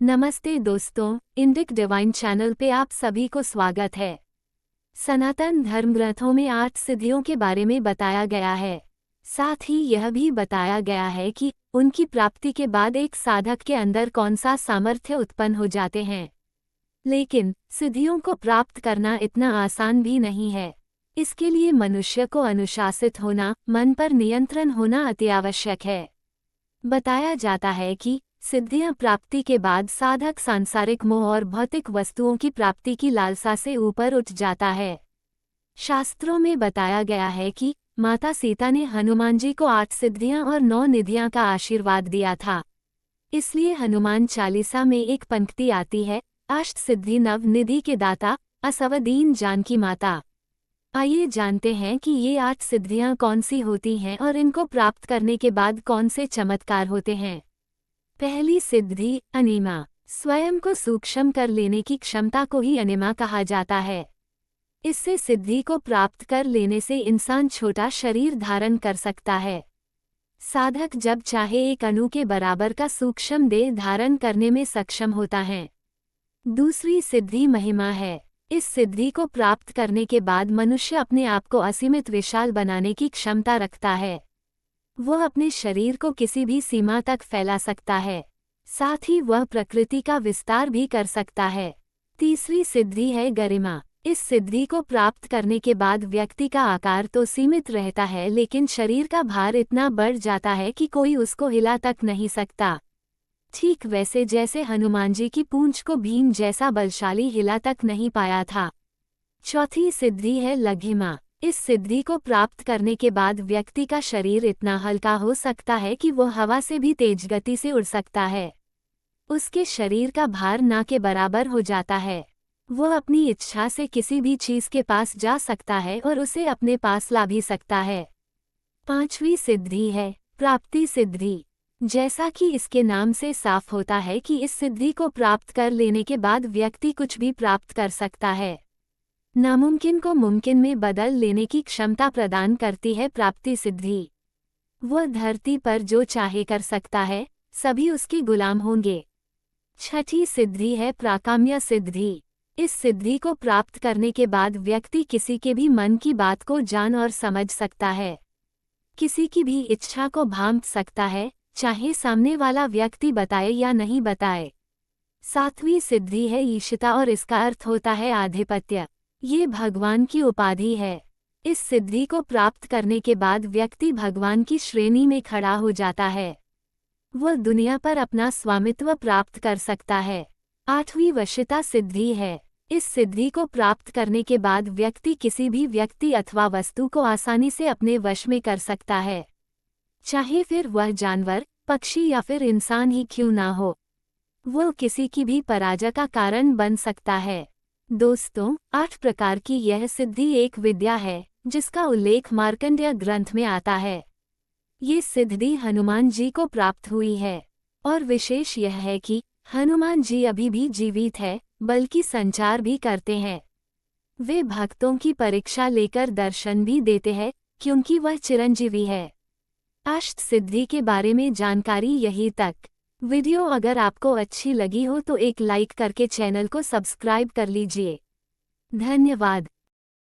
नमस्ते दोस्तों, Indic divine channel पे आप सभी को स्वागत है। सनातन धर्म ग्रंथों में 8 सिद्धियों के बारे में बताया गया है। साथ ही यह भी बताया गया है कि उनकी प्राप्ति के बाद एक साधक के अंदर कौन सा सामर्थ्य उत्पन्न हो जाते हैं। लेकिन सिद्धियों को प्राप्त करना इतना आसान भी नहीं है। इसके लिए मनुष्य को अनुशासित होना, मन पर नियंत्रण होना अति आवश्यक है। बताया जाता है कि सिद्धियां प्राप्ति के बाद साधक सांसारिक मोह और भौतिक वस्तुओं की प्राप्ति की लालसा से ऊपर उठ जाता है। शास्त्रों में बताया गया है कि माता सीता ने हनुमान जी को 8 सिद्धियां और 9 निधियां का आशीर्वाद दिया था। इसलिए हनुमान चालीसा में एक पंक्ति आती है, अष्ट सिद्धि नव निधि के दाता, असवदीन जानकी माता। आइए जानते हैं कि ये 8 सिद्धियां कौन सी होती हैं और इनको प्राप्त करने के बाद कौन से चमत्कार होते हैं। पहली सिद्धि, अनिमा। स्वयं को सूक्ष्म कर लेने की क्षमता को ही अनिमा कहा जाता है। इससे सिद्धि को प्राप्त कर लेने से इंसान छोटा शरीर धारण कर सकता है। साधक जब चाहे एक अणु के बराबर का सूक्ष्म देह धारण करने में सक्षम होता है। दूसरी सिद्धि महिमा है। इस सिद्धि को प्राप्त करने के बाद मनुष्य अपने आप को असीमित विशाल बनाने की क्षमता रखता है। वह अपने शरीर को किसी भी सीमा तक फैला सकता है। साथ ही वह प्रकृति का विस्तार भी कर सकता है। तीसरी सिद्धि है गरिमा। इस सिद्धि को प्राप्त करने के बाद व्यक्ति का आकार तो सीमित रहता है, लेकिन शरीर का भार इतना बढ़ जाता है कि कोई उसको हिला तक नहीं सकता। ठीक वैसे जैसे हनुमान जी की पूंछ को भीम जैसा बलशाली हिला तक नहीं पाया था। चौथी सिद्धि है लघिमा। इस सिद्धि को प्राप्त करने के बाद व्यक्ति का शरीर इतना हल्का हो सकता है कि वह हवा से भी तेज गति से उड़ सकता है। उसके शरीर का भार ना के बराबर हो जाता है। वह अपनी इच्छा से किसी भी चीज के पास जा सकता है और उसे अपने पास ला भी सकता है। पांचवी सिद्धि है प्राप्ति सिद्धि। जैसा कि इसके नाम से साफ होता है कि इस सिद्धि को प्राप्त कर लेने के बाद व्यक्ति कुछ भी प्राप्त कर सकता है। नामुमकिन को मुमकिन में बदल लेने की क्षमता प्रदान करती है प्राप्ति सिद्धि। वह धरती पर जो चाहे कर सकता है, सभी उसके गुलाम होंगे। छठी सिद्धि है प्राकाम्य सिद्धि। इस सिद्धि को प्राप्त करने के बाद व्यक्ति किसी के भी मन की बात को जान और समझ सकता है। किसी की भी इच्छा को भांप सकता है, चाहे सामने वाला व्यक्ति बताए या नहीं बताए। सातवीं सिद्धि है ईशिता और इसका अर्थ होता है आधिपत्य। ये भगवान की उपाधि है। इस सिद्धि को प्राप्त करने के बाद व्यक्ति भगवान की श्रेणी में खड़ा हो जाता है। वह दुनिया पर अपना स्वामित्व प्राप्त कर सकता है। आठवीं वशीता सिद्धि है। इस सिद्धि को प्राप्त करने के बाद व्यक्ति किसी भी व्यक्ति अथवा वस्तु को आसानी से अपने वश में कर सकता है, चाहे फिर वह जानवर, पक्षी या फिर इंसान ही क्यों ना हो। वह किसी की भी पराजय का कारण बन सकता है। दोस्तों, 8 प्रकार की यह सिद्धि एक विद्या है जिसका उल्लेख मार्कंडेय ग्रंथ में आता है। ये सिद्धि हनुमान जी को प्राप्त हुई है और विशेष यह है कि हनुमान जी अभी भी जीवित है, बल्कि संचार भी करते हैं। वे भक्तों की परीक्षा लेकर दर्शन भी देते हैं, क्योंकि वह चिरंजीवी है। अष्ट सिद्धि के बारे में जानकारी यही तक। वीडियो अगर आपको अच्छी लगी हो तो एक लाइक करके चैनल को सब्सक्राइब कर लीजिए। धन्यवाद।